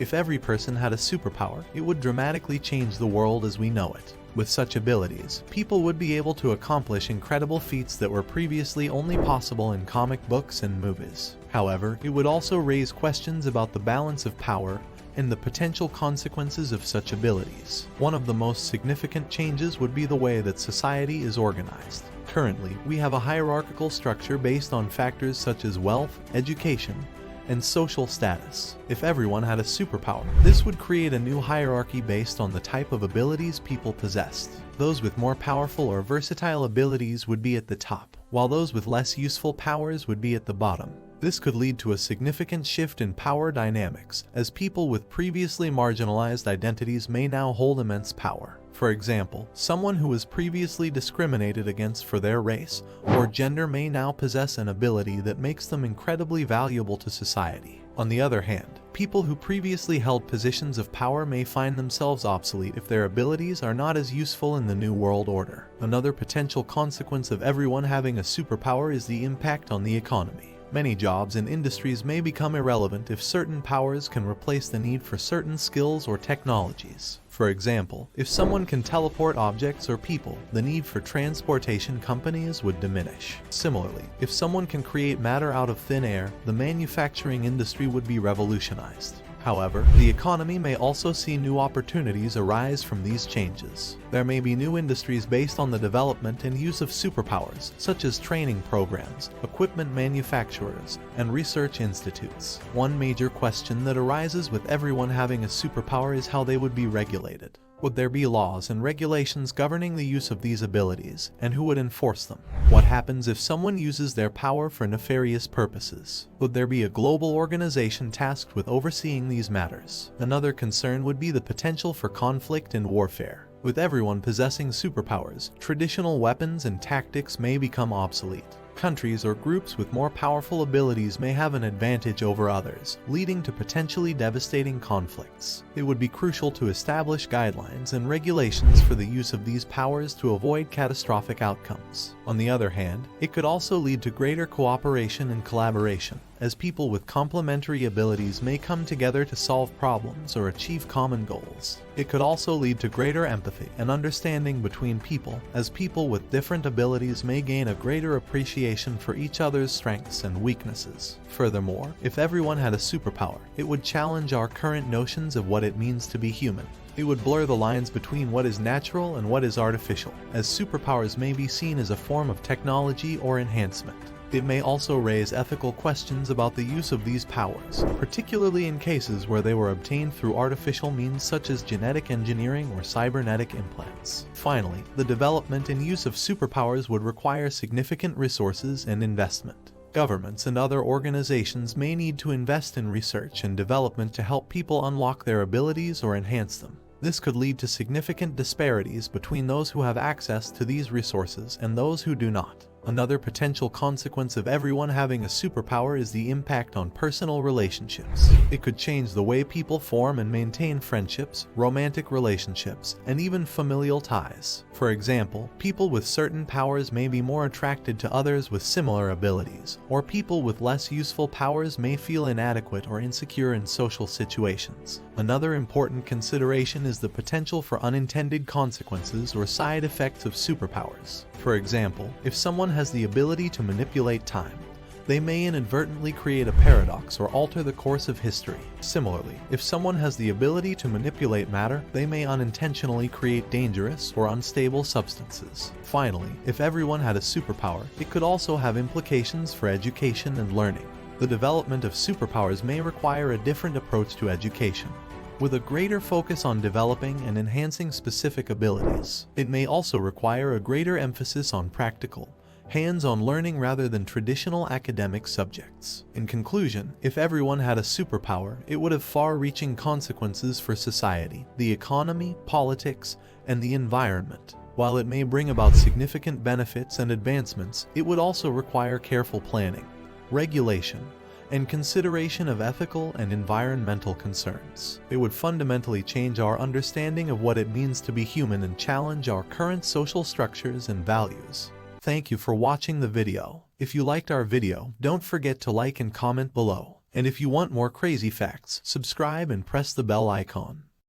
If every person had a superpower, it would dramatically change the world as we know it. With such abilities, people would be able to accomplish incredible feats that were previously only possible in comic books and movies. However, it would also raise questions about the balance of power and the potential consequences of such abilities. One of the most significant changes would be the way that society is organized. Currently, we have a hierarchical structure based on factors such as wealth, education, and social status. If everyone had a superpower, this would create a new hierarchy based on the type of abilities people possessed. Those with more powerful or versatile abilities would be at the top, while those with less useful powers would be at the bottom. This could lead to a significant shift in power dynamics, as people with previously marginalized identities may now hold immense power. For example, someone who was previously discriminated against for their race or gender may now possess an ability that makes them incredibly valuable to society. On the other hand, people who previously held positions of power may find themselves obsolete if their abilities are not as useful in the new world order. Another potential consequence of everyone having a superpower is the impact on the economy. Many jobs and industries may become irrelevant if certain powers can replace the need for certain skills or technologies. For example, if someone can teleport objects or people, the need for transportation companies would diminish. Similarly, if someone can create matter out of thin air, the manufacturing industry would be revolutionized. However, the economy may also see new opportunities arise from these changes. There may be new industries based on the development and use of superpowers, such as training programs, equipment manufacturers, and research institutes. One major question that arises with everyone having a superpower is how they would be regulated. Would there be laws and regulations governing the use of these abilities, and who would enforce them? What happens if someone uses their power for nefarious purposes? Would there be a global organization tasked with overseeing these matters? Another concern would be the potential for conflict and warfare. With everyone possessing superpowers, traditional weapons and tactics may become obsolete. Countries or groups with more powerful abilities may have an advantage over others, leading to potentially devastating conflicts. It would be crucial to establish guidelines and regulations for the use of these powers to avoid catastrophic outcomes. On the other hand, it could also lead to greater cooperation and collaboration, as people with complementary abilities may come together to solve problems or achieve common goals. It could also lead to greater empathy and understanding between people, as people with different abilities may gain a greater appreciation for each other's strengths and weaknesses. Furthermore, if everyone had a superpower, it would challenge our current notions of what it means to be human. It would blur the lines between what is natural and what is artificial, as superpowers may be seen as a form of technology or enhancement. It may also raise ethical questions about the use of these powers, particularly in cases where they were obtained through artificial means such as genetic engineering or cybernetic implants. Finally, the development and use of superpowers would require significant resources and investment. Governments and other organizations may need to invest in research and development to help people unlock their abilities or enhance them. This could lead to significant disparities between those who have access to these resources and those who do not. Another potential consequence of everyone having a superpower is the impact on personal relationships. It could change the way people form and maintain friendships, romantic relationships, and even familial ties. For example, people with certain powers may be more attracted to others with similar abilities, or people with less useful powers may feel inadequate or insecure in social situations. Another important consideration is the potential for unintended consequences or side effects of superpowers. For example, if someone has the ability to manipulate time, they may inadvertently create a paradox or alter the course of history. Similarly, if someone has the ability to manipulate matter, they may unintentionally create dangerous or unstable substances. Finally, if everyone had a superpower, it could also have implications for education and learning. The development of superpowers may require a different approach to education, with a greater focus on developing and enhancing specific abilities. It may also require a greater emphasis on practical, hands-on learning rather than traditional academic subjects. In conclusion, if everyone had a superpower, it would have far-reaching consequences for society, the economy, politics, and the environment. While it may bring about significant benefits and advancements, it would also require careful planning, regulation, and consideration of ethical and environmental concerns. It would fundamentally change our understanding of what it means to be human and challenge our current social structures and values. Thank you for watching the video. If you liked our video, don't forget to like and comment below. And if you want more crazy facts, subscribe and press the bell icon.